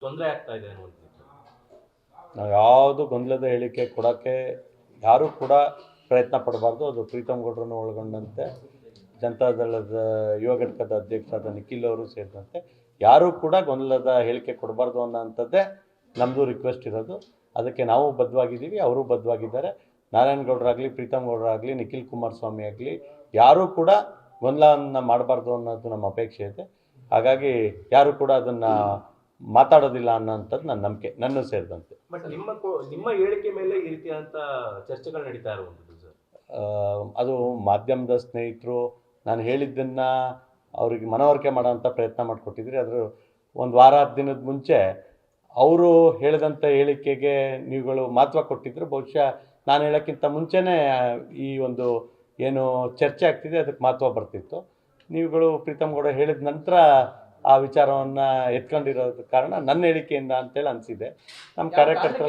ತೊಂದರೆ ಆಗ್ತಾ ಇದೆ ಅನ್ನುವಂಥದ್ದು. ನಾವು ಯಾವುದು ಗೊಂದಲದ ಹೇಳಿಕೆ ಕೊಡೋಕ್ಕೆ ಯಾರೂ ಕೂಡ ಪ್ರಯತ್ನ ಪಡಬಾರ್ದು. ಅದು ಪ್ರೀತಮ್ ಗೌಡ್ರನ್ನು ಒಳಗೊಂಡಂತೆ ಜನತಾದಳದ ಯುವ ಘಟಕದ ಅಧ್ಯಕ್ಷರಾದ ನಿಖಿಲ್ ಅವರು ಸೇರಿದಂತೆ ಯಾರೂ ಕೂಡ ಗೊಂದಲದ ಹೇಳಿಕೆ ಕೊಡಬಾರ್ದು ಅನ್ನೋಂಥದ್ದೇ ನಮ್ಮದು ರಿಕ್ವೆಸ್ಟ್ ಇರೋದು. ಅದಕ್ಕೆ ನಾವು ಬದ್ಧವಾಗಿದ್ದೀವಿ, ಅವರು ಬದ್ಧವಾಗಿದ್ದಾರೆ. ನಾರಾಯಣಗೌಡರಾಗಲಿ, ಪ್ರೀತಮ್ ಗೌಡರಾಗಲಿ, ನಿಖಿಲ್ ಕುಮಾರಸ್ವಾಮಿ ಆಗಲಿ ಯಾರೂ ಕೂಡ ಗೊಂದಲವನ್ನು ಮಾಡಬಾರ್ದು ಅನ್ನೋದು ನಮ್ಮ ಅಪೇಕ್ಷೆ ಇದೆ. ಹಾಗಾಗಿ ಯಾರೂ ಕೂಡ ಅದನ್ನು ಮಾತಾಡೋದಿಲ್ಲ ಅನ್ನೋಂಥದ್ದು ನನ್ನ ನಂಬಿಕೆ, ನನ್ನ ಸೇರಿದಂತೆ. ಬಟ್ ನಿಮ್ಮ ಹೇಳಿಕೆ ಮೇಲೆ ಈ ರೀತಿಯಾದಂಥ ಚರ್ಚೆಗಳು ನಡೀತಾ ಇರುವಂಥದ್ದು ಸರ್. ಅದು ಮಾಧ್ಯಮದ ಸ್ನೇಹಿತರು ನಾನು ಹೇಳಿದ್ದನ್ನು ಅವ್ರಿಗೆ ಮನವರಿಕೆ ಮಾಡೋಂಥ ಪ್ರಯತ್ನ ಮಾಡಿಕೊಟ್ಟಿದ್ರಿ. ಅದ್ರ ಒಂದು ವಾರ 10 ದಿನದ ಮುಂಚೆ ಅವರು ಹೇಳಿದಂಥ ಹೇಳಿಕೆಗೆ ನೀವುಗಳು ಮಹತ್ವ ಕೊಟ್ಟಿದ್ರು. ಬಹುಶಃ ನಾನು ಹೇಳೋಕ್ಕಿಂತ ಮುಂಚೆನೇ ಈ ಒಂದು ಏನು ಚರ್ಚೆ ಆಗ್ತಿದೆ ಅದಕ್ಕೆ ಮಹತ್ವ ಬರ್ತಿತ್ತು. ನೀವುಗಳು ಪ್ರೀತಮ್ ಗೌಡ ಹೇಳಿದ ನಂತರ ಆ ವಿಚಾರವನ್ನು ಎತ್ಕೊಂಡಿರೋದ ಕಾರಣ ನನ್ನ ಹೇಳಿಕೆಯಿಂದ ಅಂತೇಳಿ ಅನಿಸಿದೆ. ನಮ್ಮ ಕಾರ್ಯಕರ್ತರು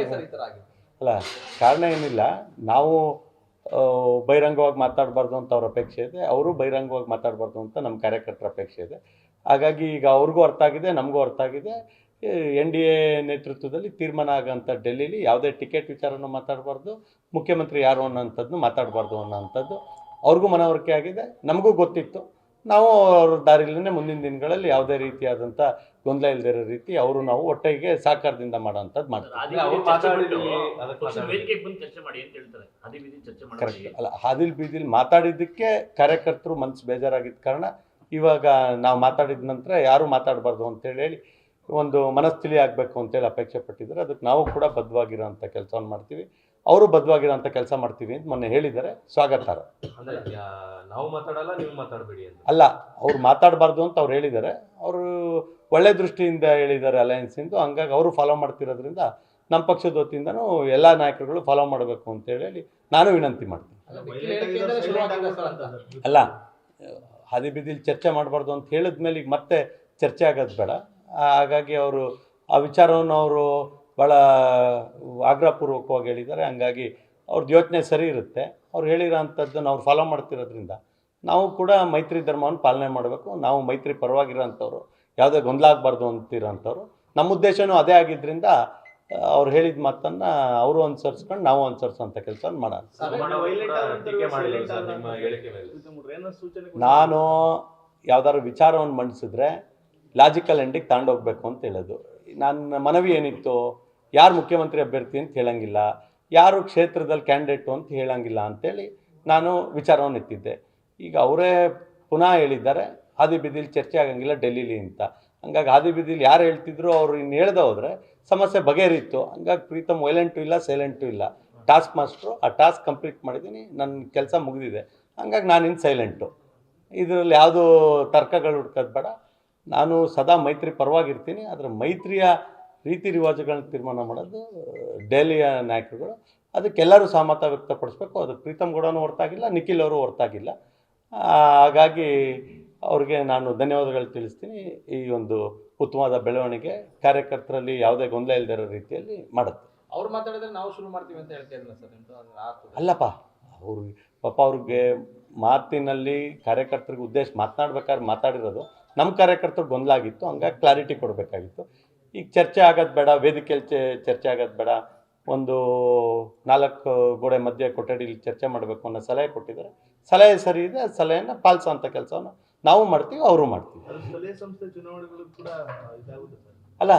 ಅಲ್ಲ, ಕಾರಣ ಏನಿಲ್ಲ, ನಾವು ಬಹಿರಂಗವಾಗಿ ಮಾತಾಡಬಾರ್ದು ಅಂತ ಅವ್ರ ಅಪೇಕ್ಷೆ ಇದೆ, ಅವರು ಬಹಿರಂಗವಾಗಿ ಮಾತಾಡಬಾರ್ದು ಅಂತ ನಮ್ಮ ಕಾರ್ಯಕರ್ತರ ಅಪೇಕ್ಷೆ ಇದೆ. ಹಾಗಾಗಿ ಈಗ ಅವ್ರಿಗೂ ಅರ್ಥ ಆಗಿದೆ, ನಮಗೂ ಅರ್ಥ ಆಗಿದೆ. NDA ನೇತೃತ್ವದಲ್ಲಿ ತೀರ್ಮಾನ ಆಗೋಂಥ ಡೆಲ್ಲಿಲಿ ಯಾವುದೇ ಟಿಕೆಟ್ ವಿಚಾರನೂ ಮಾತಾಡಬಾರ್ದು, ಮುಖ್ಯಮಂತ್ರಿ ಯಾರು ಅನ್ನೋಂಥದ್ದು ಮಾತಾಡಬಾರ್ದು ಅನ್ನೋಂಥದ್ದು ಅವ್ರಿಗೂ ಮನವರಿಕೆ ಆಗಿದೆ, ನಮಗೂ ಗೊತ್ತಿತ್ತು. ನಾವು ಅವ್ರ ದಾರಿಲೇ ಮುಂದಿನ ದಿನಗಳಲ್ಲಿ ಯಾವುದೇ ರೀತಿಯಾದಂಥ ಗೊಂದಲ ಇಲ್ಲದಿರೋ ರೀತಿ ಅವರು ನಾವು ಒಟ್ಟಿಗೆ ಸಹಕಾರದಿಂದ ಮಾಡೋಂಥದ್ದು ಮಾಡ್ತೀವಿ. ಕರೆಕ್ಟ್ ಅಲ್ಲ, ಹಾದಿಲ್ ಬೀದಿಲ್ ಮಾತಾಡಿದ್ದಕ್ಕೆ ಕಾರ್ಯಕರ್ತರು ಮನಸ್ಸು ಬೇಜಾರಾಗಿದ್ದ ಕಾರಣ ಇವಾಗ ನಾವು ಮಾತಾಡಿದ ನಂತರ ಯಾರೂ ಮಾತಾಡಬಾರ್ದು ಅಂತೇಳಿ ಒಂದು ಮನಸ್ಥಿತಿ ಆಗಬೇಕು ಅಂತೇಳಿ ಅಪೇಕ್ಷೆ ಪಟ್ಟಿದ್ದಾರೆ. ಅದಕ್ಕೆ ನಾವು ಕೂಡ ಬದ್ಧವಾಗಿರೋಂಥ ಕೆಲಸವನ್ನು ಮಾಡ್ತೀವಿ, ಅವರು ಬದ್ಧವಾಗಿರೋಂಥ ಕೆಲಸ ಮಾಡ್ತೀವಿ ಅಂತ ಮೊನ್ನೆ ಹೇಳಿದ್ದಾರೆ. ಸ್ವಾಗತಾರ. ನಾವು ಮಾತಾಡಲ್ಲ, ನೀವು ಮಾತಾಡಬೇಡಿ ಅಂತ ಅಲ್ಲ, ಅವ್ರು ಮಾತಾಡಬಾರ್ದು ಅಂತ ಅವ್ರು ಹೇಳಿದ್ದಾರೆ. ಅವರು ಒಳ್ಳೆ ದೃಷ್ಟಿಯಿಂದ ಹೇಳಿದ್ದಾರೆ ಅಲಯನ್ಸಿಂದು. ಹಂಗಾಗಿ ಅವರು ಫಾಲೋ ಮಾಡ್ತಿರೋದ್ರಿಂದ ನಮ್ಮ ಪಕ್ಷದ ವತಿಯಿಂದನೂ ಎಲ್ಲ ನಾಯಕರುಗಳು ಫಾಲೋ ಮಾಡಬೇಕು ಅಂತೇಳಿ ನಾನು ವಿನಂತಿ ಮಾಡ್ತೀನಿ. ಅಲ್ಲ, ಹಾದಿ ಬೀದಿಲಿ ಚರ್ಚೆ ಮಾಡಬಾರ್ದು ಅಂತ ಹೇಳಿದ್ಮೇಲೆ ಈಗ ಮತ್ತೆ ಚರ್ಚೆ ಆಗೋದು ಬೇಡ. ಹಾಗಾಗಿ ಅವರು ಆ ವಿಚಾರವನ್ನು ಅವರು ಭಾಳ ಆಗ್ರಹಪೂರ್ವಕವಾಗಿ ಹೇಳಿದ್ದಾರೆ. ಹಂಗಾಗಿ ಅವ್ರದ್ದು ಯೋಚನೆ ಸರಿ ಇರುತ್ತೆ. ಅವ್ರು ಹೇಳಿರೋ ಅಂಥದ್ದನ್ನು ಅವ್ರು ಫಾಲೋ ಮಾಡ್ತಿರೋದ್ರಿಂದ ನಾವು ಕೂಡ ಮೈತ್ರಿ ಧರ್ಮವನ್ನು ಪಾಲನೆ ಮಾಡಬೇಕು. ನಾವು ಮೈತ್ರಿ ಪರವಾಗಿರೋಂಥವ್ರು, ಯಾವುದೇ ಗೊಂದಲ ಆಗಬಾರ್ದು ಅಂತಿರೋಂಥವ್ರು. ನಮ್ಮ ಉದ್ದೇಶವೂ ಅದೇ ಆಗಿದ್ದರಿಂದ ಅವ್ರು ಹೇಳಿದ ಮಾತನ್ನು ಅವರು ಅನುಸರಿಸ್ಕೊಂಡು ನಾವು ಅನುಸರಿಸೋಂಥ ಕೆಲಸವನ್ನು ಮಾಡೋಣ. ನಾನು ಯಾವ್ದಾದ್ರು ವಿಚಾರವನ್ನು ಮಂಡಿಸಿದ್ರೆ ಲಾಜಿಕಲ್ ಎಂಡಿಗೆ ತಗೊಂಡೋಗ್ಬೇಕು ಅಂತ ಹೇಳೋದು. ನನ್ನ ಮನವಿ ಏನಿತ್ತು, ಯಾರು ಮುಖ್ಯಮಂತ್ರಿ ಅಭ್ಯರ್ಥಿ ಅಂತ ಹೇಳಂಗಿಲ್ಲ, ಯಾರು ಕ್ಷೇತ್ರದಲ್ಲಿ ಕ್ಯಾಂಡಿಡೇಟು ಅಂತ ಹೇಳಂಗಿಲ್ಲ ಅಂಥೇಳಿ ನಾನು ವಿಚಾರವನ್ನು ಎತ್ತಿದ್ದೆ. ಈಗ ಅವರೇ ಪುನಃ ಹೇಳಿದ್ದಾರೆ ಹಾದಿ ಬೀದಿಲಿ ಚರ್ಚೆ ಆಗಂಗಿಲ್ಲ ಡೆಲ್ಲಿಲಿ ಅಂತ. ಹಂಗಾಗಿ ಹಾದಿ ಬೀದಿಲಿ ಯಾರು ಹೇಳ್ತಿದ್ರು ಅವರು ಇನ್ನು ಹೇಳ್ದೆ ಹೋದರೆ ಸಮಸ್ಯೆ ಬಗೆಹರಿತ್ತು. ಹಂಗಾಗಿ ಪ್ರೀತಮ್ ವೈಲೆಂಟು ಇಲ್ಲ, ಸೈಲೆಂಟು ಇಲ್ಲ, ಟಾಸ್ಕ್ ಮಾಸ್ಟ್ರು. ಆ ಟಾಸ್ಕ್ ಕಂಪ್ಲೀಟ್ ಮಾಡಿದ್ದೀನಿ, ನನ್ನ ಕೆಲಸ ಮುಗಿದಿದೆ. ಹಂಗಾಗಿ ನಾನು ಇನ್ನು ಸೈಲೆಂಟು. ಇದರಲ್ಲಿ ಯಾವುದೂ ತರ್ಕಗಳು ಹುಡ್ಕೋದು ಬೇಡ. ನಾನು ಸದಾ ಮೈತ್ರಿ ಪರವಾಗಿರ್ತೀನಿ. ಆದರೆ ಮೈತ್ರಿಯ ರೀತಿ ರಿವಾಜುಗಳನ್ನ ತೀರ್ಮಾನ ಮಾಡೋದು ದೆಹಲಿಯ ನಾಯಕರುಗಳು. ಅದಕ್ಕೆಲ್ಲರೂ ಸಹಮತ ವ್ಯಕ್ತಪಡಿಸ್ಬೇಕು. ಅದಕ್ಕೆ ಪ್ರೀತಮ್ ಗೌಡನೂ ಹೊರತಾಗಿಲ್ಲ, ನಿಖಿಲ್ ಅವರು ಹೊರತಾಗಿಲ್ಲ. ಹಾಗಾಗಿ ಅವ್ರಿಗೆ ನಾನು ಧನ್ಯವಾದಗಳು ತಿಳಿಸ್ತೀನಿ. ಈ ಒಂದು ಉತ್ತಮವಾದ ಬೆಳವಣಿಗೆ ಕಾರ್ಯಕರ್ತರಲ್ಲಿ ಯಾವುದೇ ಗೊಂದಲ ಇಲ್ಲದಿರೋ ರೀತಿಯಲ್ಲಿ ಮಾಡುತ್ತೆ. ಅವ್ರು ಮಾತಾಡಿದ್ರೆ ನಾವು ಶುರು ಮಾಡ್ತೀವಿ ಅಂತ ಹೇಳ್ತಾ ಇದ್ರಲ್ಲ ಸರ್. ಅಲ್ಲಪ್ಪ, ಅವರು ಪಾಪ ಅವ್ರಿಗೆ ಮಾತಿನಲ್ಲಿ ಕಾರ್ಯಕರ್ತರಿಗೆ ಉದ್ದೇಶ ಮಾತನಾಡ್ಬೇಕಾದ್ರೆ ಮಾತಾಡಿರೋದು ನಮ್ಮ ಕಾರ್ಯಕರ್ತರು ಗೊಂದಲ ಆಗಿತ್ತು. ಹಂಗಾಗಿ ಕ್ಲಾರಿಟಿ ಕೊಡಬೇಕಾಗಿತ್ತು. ಈಗ ಚರ್ಚೆ ಆಗೋದು ಬೇಡ, ವೇದಿಕೆಯಲ್ಲಿ ಚರ್ಚೆ ಆಗೋದು ಬೇಡ, ಒಂದು 4 ಗೋಡೆ ಮಧ್ಯೆ ಕೊಠಡಿಲಿ ಚರ್ಚೆ ಮಾಡಬೇಕು ಅನ್ನೋ ಸಲಹೆ ಕೊಟ್ಟಿದ್ದಾರೆ. ಸಲಹೆ ಸರಿ ಇದೆ, ಸಲಹೆಯನ್ನು ಪಾಲಿಸೋಂಥ ಕೆಲಸವನ್ನು ನಾವು ಮಾಡ್ತೀವಿ, ಅವರು ಮಾಡ್ತೀವಿ. ಅಲ್ಲ,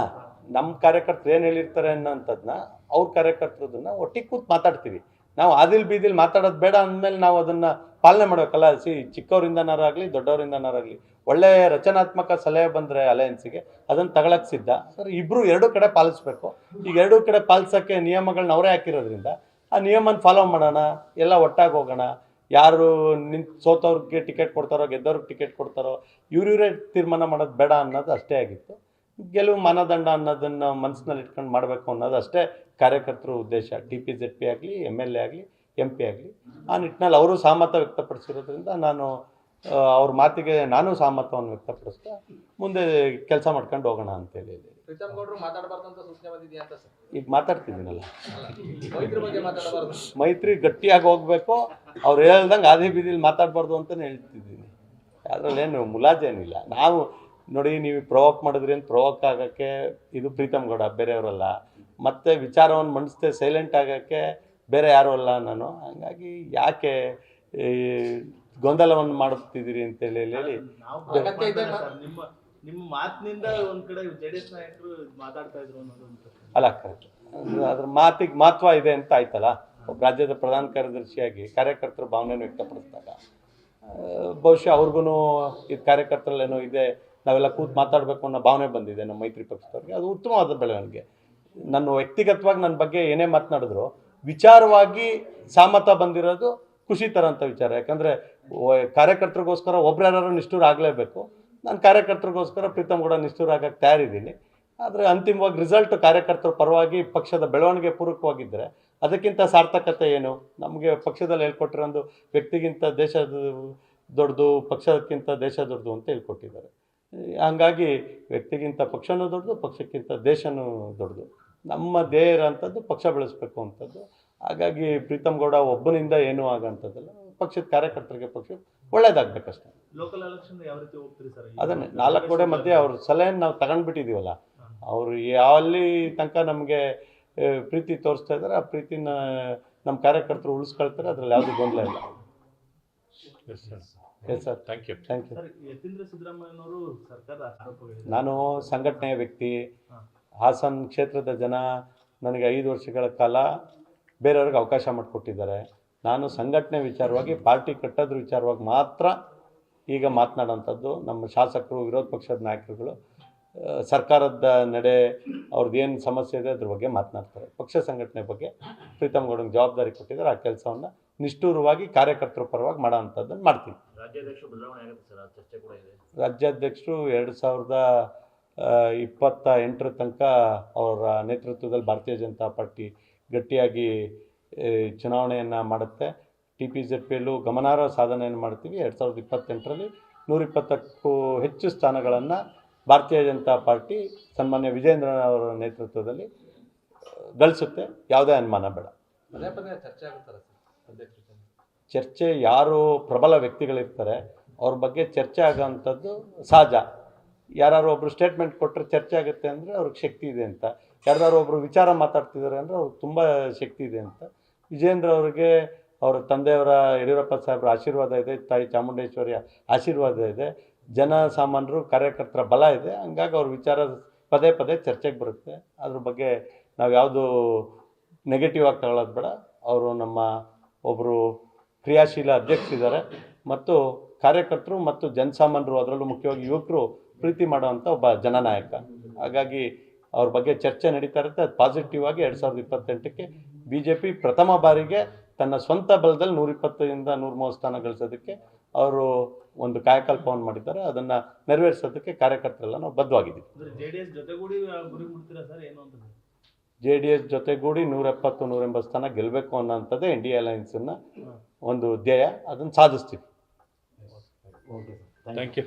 ನಮ್ಮ ಕಾರ್ಯಕರ್ತರು ಏನು ಹೇಳಿರ್ತಾರೆ ಅನ್ನೋಂಥದ್ದನ್ನ ಅವ್ರ ಕಾರ್ಯಕರ್ತರದನ್ನ ಒಟ್ಟಿಗೆ ಕೂತು ಮಾತಾಡ್ತೀವಿ. ನಾವು ಆದಿಲ್ ಬೀದಿಲ್ ಮಾತಾಡೋದು ಬೇಡ ಅಂದಮೇಲೆ ನಾವು ಅದನ್ನು ಪಾಲನೆ ಮಾಡಬೇಕಲ್ಲ. ಚಿಕ್ಕವರಿಂದನಾರಾಗಲಿ ದೊಡ್ಡವರಿಂದನಾರಾಗಲಿ ಒಳ್ಳೆಯ ರಚನಾತ್ಮಕ ಸಲಹೆ ಬಂದರೆ ಅಲಯನ್ಸಿಗೆ ಅದನ್ನು ತಗೊಳಕ್ಕೆ ಸಿದ್ಧ. ಸರ್, ಇಬ್ಬರು ಎರಡೂ ಕಡೆ ಪಾಲಿಸ್ಬೇಕು. ಈಗ ಎರಡೂ ಕಡೆ ಪಾಲಿಸೋಕ್ಕೆ ನಿಯಮಗಳನ್ನ ಅವರೇ ಹಾಕಿರೋದ್ರಿಂದ ಆ ನಿಯಮನ ಫಾಲೋ ಮಾಡೋಣ, ಎಲ್ಲ ಒಟ್ಟಾಗಿ ಹೋಗೋಣ. ಯಾರು ಸೋತವ್ರಿಗೆ ಟಿಕೆಟ್ ಕೊಡ್ತಾರೋ, ಗೆದ್ದವ್ರಿಗೆ ಟಿಕೆಟ್ ಕೊಡ್ತಾರೋ, ಇವರೇ ತೀರ್ಮಾನ ಮಾಡೋದು ಬೇಡ ಅನ್ನೋದು ಅಷ್ಟೇ ಆಗಿತ್ತು. ಗೆಲುವು ಮಾನದಂಡ ಅನ್ನೋದನ್ನು ಮನಸ್ಸಿನಲ್ಲಿ ಇಟ್ಕೊಂಡು ಮಾಡಬೇಕು ಅನ್ನೋದು ಅಷ್ಟೇ ಕಾರ್ಯಕರ್ತರ ಉದ್ದೇಶ. TPZP ಆಗಲಿ, MLA ಆಗಲಿ, MP ಆಗಲಿ. ಆ ನಿಟ್ಟಿನಲ್ಲಿ ಅವರು ಸಹಮತ ವ್ಯಕ್ತಪಡಿಸಿರೋದ್ರಿಂದ ನಾನು ಅವ್ರ ಮಾತಿಗೆ ನಾನು ಸಹಮತವನ್ನು ವ್ಯಕ್ತಪಡಿಸ್ತಾ ಮುಂದೆ ಕೆಲಸ ಮಾಡ್ಕೊಂಡು ಹೋಗೋಣ ಅಂತೇಳಿ. ಪ್ರೀತಮ್ ಗೌಡ್ರು ಮಾತಾಡಬಾರ್ದು ಅಂತ ಸೂಚನೆ ಬಂದಿದೆಯಾ ಅಂತ ಸರ್? ಈಗ ಮಾತಾಡ್ತಿದ್ದೀನಲ್ಲ, ಮೈತ್ರಿ ಬಗ್ಗೆ ಮಾತಾಡಬಾರ್ದು, ಮೈತ್ರಿ ಗಟ್ಟಿಯಾಗಿ ಹೋಗಬೇಕು. ಅವ್ರು ಹೇಳ್ದಂಗೆ ಆದಿ ಬೀದಿಲಿ ಮಾತಾಡಬಾರ್ದು ಅಂತಲೇ ಹೇಳ್ತಿದ್ದೀನಿ. ಅದರಲ್ಲೇನು ಮುಲಾಜೇನಿಲ್ಲ. ನಾವು ನೋಡಿ, ನೀವು ಪ್ರೊವೋಕ್ ಮಾಡಿದ್ರಿ ಅಂತ ಪ್ರೊವೋಕ್ ಆಗೋಕ್ಕೆ ಇದು ಪ್ರೀತಮ್ ಗೌಡ, ಬೇರೆಯವರಲ್ಲ. ಮತ್ತು ವಿಚಾರವನ್ನು ಮಂಡಿಸ್ದೆ ಸೈಲೆಂಟ್ ಆಗೋಕ್ಕೆ ಬೇರೆ ಯಾರೂ ಅಲ್ಲ ನಾನು. ಹಾಗಾಗಿ ಯಾಕೆ ಈ ಗೊಂದಲವನ್ನು ಮಾಡುತ್ತಿದ್ದೀರಿ ಅಂತೇಳಿ ಹೇಳಿ ಅಗತ್ಯ ಇದೆ ಅಲ್ಲ? ನಿಮ್ಮ ಮಾತಿನಿಂದ ಒಂದ್ ಕಡೆ ಜೆಡಿಎಸ್ ನಾಯಕರು ಮಾತಾಡ್ತಾ ಇದ್ರು ಅನ್ನೋದು ಅಲ್ಲ, ಕರೆಕ್ಟ್. ಅದ್ರ ಮಾತಿಗೆ ಮಹತ್ವ ಇದೆ ಅಂತ ಆಯ್ತಲ್ಲ. ಒಬ್ಬ ರಾಜ್ಯದ ಪ್ರಧಾನ ಕಾರ್ಯದರ್ಶಿಯಾಗಿ ಕಾರ್ಯಕರ್ತರ ಭಾವನೆಯನ್ನು ವ್ಯಕ್ತಪಡಿಸಿದಾಗ ಬಹುಶಃ ಅವ್ರಿಗೂ ಇದು ಕಾರ್ಯಕರ್ತರಲ್ಲೇನೋ ಇದೆ, ನಾವೆಲ್ಲ ಕೂತು ಮಾತಾಡಬೇಕು ಅನ್ನೋ ಭಾವನೆ ಬಂದಿದೆ ನಮ್ಮ ಮೈತ್ರಿ ಪಕ್ಷದವ್ರಿಗೆ. ಅದು ಉತ್ತಮವಾದ ಬೆಳವಣಿಗೆ. ನನ್ನ ವ್ಯಕ್ತಿಗತವಾಗಿ ನನ್ನ ಬಗ್ಗೆ ಏನೇ ಮಾತನಾಡಿದ್ರು ವಿಚಾರವಾಗಿ ಸಾಮತ ಬಂದಿರೋದು ಖುಷಿ ತರೋಂಥ ವಿಚಾರ. ಯಾಕಂದರೆ ಕಾರ್ಯಕರ್ತರಿಗೋಸ್ಕರ ಒಬ್ರ್ಯಾರು ನಿಷ್ಠೂರ ಆಗಲೇಬೇಕು. ನಾನು ಕಾರ್ಯಕರ್ತರಿಗೋಸ್ಕರ ಪ್ರೀತಮ್ ಕೂಡ ನಿಷ್ಠೂರ ಆಗಕ್ಕೆ ತಯಾರಿದ್ದೀನಿ. ಆದರೆ ಅಂತಿಮವಾಗಿ ರಿಸಲ್ಟ್ ಕಾರ್ಯಕರ್ತರ ಪರವಾಗಿ ಪಕ್ಷದ ಬೆಳವಣಿಗೆ ಪೂರಕವಾಗಿದ್ದರೆ ಅದಕ್ಕಿಂತ ಸಾರ್ಥಕತೆ ಏನು? ನಮಗೆ ಪಕ್ಷದಲ್ಲಿ ಹೇಳ್ಕೊಟ್ಟಿರೋದು ವ್ಯಕ್ತಿಗಿಂತ ದೇಶ ದೊಡ್ಡದು, ಪಕ್ಷಕ್ಕಿಂತ ದೇಶ ದೊಡ್ಡದು ಅಂತ ಹೇಳ್ಕೊಟ್ಟಿದ್ದಾರೆ. ಹಂಗಾಗಿ ವ್ಯಕ್ತಿಗಿಂತ ಪಕ್ಷನೂ ದೊಡ್ಡದು, ಪಕ್ಷಕ್ಕಿಂತ ದೇಶನೂ ದೊಡ್ಡದು. ನಮ್ಮ ಧ್ಯೇಯ ಇರೋಂಥದ್ದು ಪಕ್ಷ ಬೆಳೆಸಬೇಕು ಅಂಥದ್ದು. ಹಾಗಾಗಿ ಪ್ರೀತಮ್ ಗೌಡ ಒಬ್ಬನಿಂದ ಏನೂ ಆಗೋಂಥದ್ದಲ್ಲ. ಪಕ್ಷದ ಕಾರ್ಯಕರ್ತರಿಗೆ ಪಕ್ಷ ಒಳ್ಳೇದಾಗಬೇಕಷ್ಟೇ. ಲೋಕಲ್ ಎಲೆಕ್ಷನ್ ಯಾವ ರೀತಿ ಹೋಗ್ತೀರಿ ಸರ್? ಅದನ್ನೇ 4 ಗೋಡೆ ಮಧ್ಯೆ ಅವ್ರ ಸಲಹೆಯನ್ನು ನಾವು ತಗೊಂಡ್ಬಿಟ್ಟಿದ್ದೀವಲ್ಲ. ಅವರು ಯಾವಲ್ಲಿ ತನಕ ನಮಗೆ ಪ್ರೀತಿ ತೋರಿಸ್ತಾ ಇದ್ದಾರೆ ಆ ಪ್ರೀತಿನ ನಮ್ಮ ಕಾರ್ಯಕರ್ತರು ಉಳಿಸ್ಕೊಳ್ತಾರೆ. ಅದರಲ್ಲಿ ಯಾವುದೇ ಗೊಂದಲ ಇಲ್ಲ. Yes sir, thank you. Sir, Yathindra ಸಿದ್ದರಾಮಯ್ಯನವರು ಸರ್ಕಾರದ ಆರೋಪಗಳಿದೆ. ನಾನು ಸಂಘಟನೆಯ ವ್ಯಕ್ತಿ. ಹಾಸನ ಕ್ಷೇತ್ರದ ಜನ ನನಗೆ 5 ವರ್ಷಗಳ ಕಾಲ ಬೇರೆಯವ್ರಿಗೆ ಅವಕಾಶ ಮಾಡಿಕೊಟ್ಟಿದ್ದಾರೆ. ನಾನು ಸಂಘಟನೆ ವಿಚಾರವಾಗಿ, ಪಾರ್ಟಿ ಕಟ್ಟೋದ್ರ ವಿಚಾರವಾಗಿ ಮಾತ್ರ ಈಗ ಮಾತನಾಡೋಂಥದ್ದು. ನಮ್ಮ ಶಾಸಕರು, ವಿರೋಧ ಪಕ್ಷದ ನಾಯಕರುಗಳು ಸರ್ಕಾರದ ನಡೆ ಅವ್ರದ್ದು ಏನು ಸಮಸ್ಯೆ ಇದೆ ಅದ್ರ ಬಗ್ಗೆ ಮಾತನಾಡ್ತಾರೆ. ಪಕ್ಷ ಸಂಘಟನೆ ಬಗ್ಗೆ ಪ್ರೀತಮ್ ಗೌಡಂಗೆ ಜವಾಬ್ದಾರಿ ಕೊಟ್ಟಿದ್ದಾರೆ. ಆ ಕೆಲಸವನ್ನು ನಿಷ್ಠೂರವಾಗಿ ಕಾರ್ಯಕರ್ತರ ಪರವಾಗಿ ಮಾಡೋ ಅಂಥದ್ದನ್ನು ಮಾಡ್ತೀನಿ. ರಾಜ್ಯಾಧ್ಯಕ್ಷರು ಬದಲಾವಣೆ ಆಗುತ್ತೆ ಸರ್, ಚರ್ಚೆ ಕೂಡ ಇದೆ. ರಾಜ್ಯಾಧ್ಯಕ್ಷರು 2028 ತನಕ ಅವರ ನೇತೃತ್ವದಲ್ಲಿ ಭಾರತೀಯ ಜನತಾ ಪಾರ್ಟಿ ಗಟ್ಟಿಯಾಗಿ ಚುನಾವಣೆಯನ್ನು ಮಾಡುತ್ತೆ. TPZPಯಲ್ಲೂ ಗಮನಾರ್ಹ ಸಾಧನೆಯನ್ನು ಮಾಡ್ತೀವಿ. 2028ರಲ್ಲಿ 120ಕ್ಕೂ ಹೆಚ್ಚು ಸ್ಥಾನಗಳನ್ನು ಭಾರತೀಯ ಜನತಾ ಪಾರ್ಟಿ ಸನ್ಮಾನ್ಯ ವಿಜೇಂದ್ರ ಅವರ ನೇತೃತ್ವದಲ್ಲಿ ಗಳಿಸುತ್ತೆ. ಯಾವುದೇ ಅನುಮಾನ ಬೇಡ. ಪದೇ ಪದೇ ಚರ್ಚೆ ಆಗುತ್ತಲ್ಲ ಸರ್ ಅಧ್ಯಕ್ಷರು? ಚರ್ಚೆ ಯಾರು ಪ್ರಬಲ ವ್ಯಕ್ತಿಗಳಿರ್ತಾರೆ ಅವ್ರ ಬಗ್ಗೆ ಚರ್ಚೆ ಆಗೋವಂಥದ್ದು ಸಹಜ. ಯಾರು ಒಬ್ಬರು ಸ್ಟೇಟ್ಮೆಂಟ್ ಕೊಟ್ಟರೆ ಚರ್ಚೆ ಆಗುತ್ತೆ ಅಂದರೆ ಅವ್ರಿಗೆ ಶಕ್ತಿ ಇದೆ ಅಂತ. ಯಾರ್ದಾರು ಒಬ್ಬರು ವಿಚಾರ ಮಾತಾಡ್ತಿದ್ದಾರೆ ಅಂದರೆ ಅವ್ರಿಗೆ ತುಂಬ ಶಕ್ತಿ ಇದೆ ಅಂತ. ವಿಜೇಂದ್ರ ಅವರಿಗೆ ಅವರ ತಂದೆಯವರ ಯಡಿಯೂರಪ್ಪ ಸಾಹೇಬ್ರ ಆಶೀರ್ವಾದ ಇದೆ, ತಾಯಿ ಚಾಮುಂಡೇಶ್ವರಿಯ ಆಶೀರ್ವಾದ ಇದೆ, ಜನಸಾಮಾನ್ಯರು ಕಾರ್ಯಕರ್ತರ ಬಲ ಇದೆ. ಹಂಗಾಗಿ ಅವ್ರ ವಿಚಾರ ಪದೇ ಪದೇ ಚರ್ಚೆಗೆ ಬರುತ್ತೆ. ಅದ್ರ ಬಗ್ಗೆ ನಾವು ಯಾವುದು ನೆಗೆಟಿವ್ ಆಗಿ ತಗೊಳ್ಳೋದು ಬೇಡ. ಅವರು ನಮ್ಮ ಒಬ್ಬರು ಕ್ರಿಯಾಶೀಲ ಅಧ್ಯಕ್ಷರಿದ್ದಾರೆ ಮತ್ತು ಕಾರ್ಯಕರ್ತರು ಮತ್ತು ಜನಸಾಮಾನ್ಯರು, ಅದರಲ್ಲೂ ಮುಖ್ಯವಾಗಿ ಯುವಕರು ಪ್ರೀತಿ ಮಾಡುವಂಥ ಒಬ್ಬ ಜನನಾಯಕ. ಹಾಗಾಗಿ ಅವ್ರ ಬಗ್ಗೆ ಚರ್ಚೆ ನಡೀತಾ ಇರುತ್ತೆ. ಅದು ಪಾಸಿಟಿವ್ ಆಗಿ 2028ಕ್ಕೆ BJP ಪ್ರಥಮ ಬಾರಿಗೆ ತನ್ನ ಸ್ವಂತ ಬಲದಲ್ಲಿ 120ರಿಂದ 130 ಸ್ಥಾನ ಗಳಿಸೋದಕ್ಕೆ ಅವರು ಒಂದು ಕಾಯಕಲ್ಪವನ್ನು ಮಾಡಿದ್ದಾರೆ. ಅದನ್ನು ನೆರವೇರಿಸೋದಕ್ಕೆ ಕಾರ್ಯಕರ್ತರೆಲ್ಲ ನಾವು ಬದ್ಧವಾಗಿದ್ದೀವಿ. JDS ಜೊತೆಗೂಡಿ ಗುರಿ ಮುಟ್ತೀರಾ ಸರ್, ಏನು ಅಂತ? JDS ಜೊತೆಗೂಡಿ 170-180 ಸ್ಥಾನ ಗೆಲ್ಲಬೇಕು ಅನ್ನೋಂಥದ್ದೇ NDA ಅಲಯನ್ಸನ್ನು ಒಂದು ಧ್ಯೇಯ. ಅದನ್ನು ಸಾಧಿಸ್ತೀವಿ. Thank you.